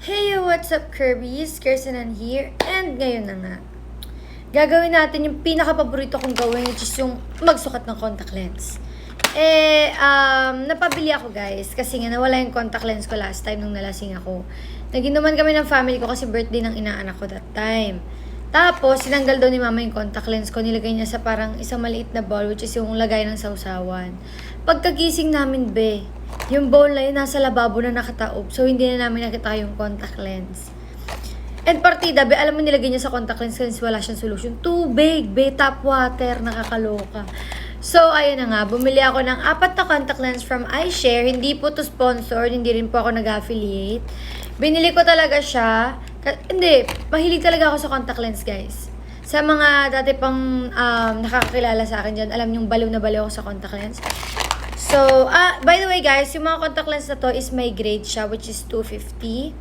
Hey, what's up, Kirby's? Kirsten here. And ngayon na nga, gagawin natin yung pinaka-paborito kong gawin, which is yung magsukat ng contact lens. Napabili ako, guys, kasi nga nawala yung contact lens ko last time nung nalasing ako. Naginuman kami ng family ko kasi birthday ng inaanak ko that time. Tapos, sinanggal daw ni mama yung contact lens ko. Nilagay niya sa parang isang maliit na bowl, which is yung lagay ng sausawan. Pagkagising namin, yung bowl na yun nasa lababo na nakataob. So, hindi na namin nakita yung contact lens. And partida, alam mo nilagay niya sa contact lens kasi wala siyang solution. Tubig, tap water, nakakaloka. So, ayun na nga, bumili ako ng 4 na contact lens from iShare. Hindi po to sponsored, hindi rin po ako nag-affiliate. Binili ko talaga siya. Hindi, mahilig talaga ako sa contact lens, guys. Sa mga dati pang nakakakilala sa akin dyan, alam yung baliw na baliw ako sa contact lens. So, by the way, guys, yung mga contact lens na to is may grade siya, which is 250.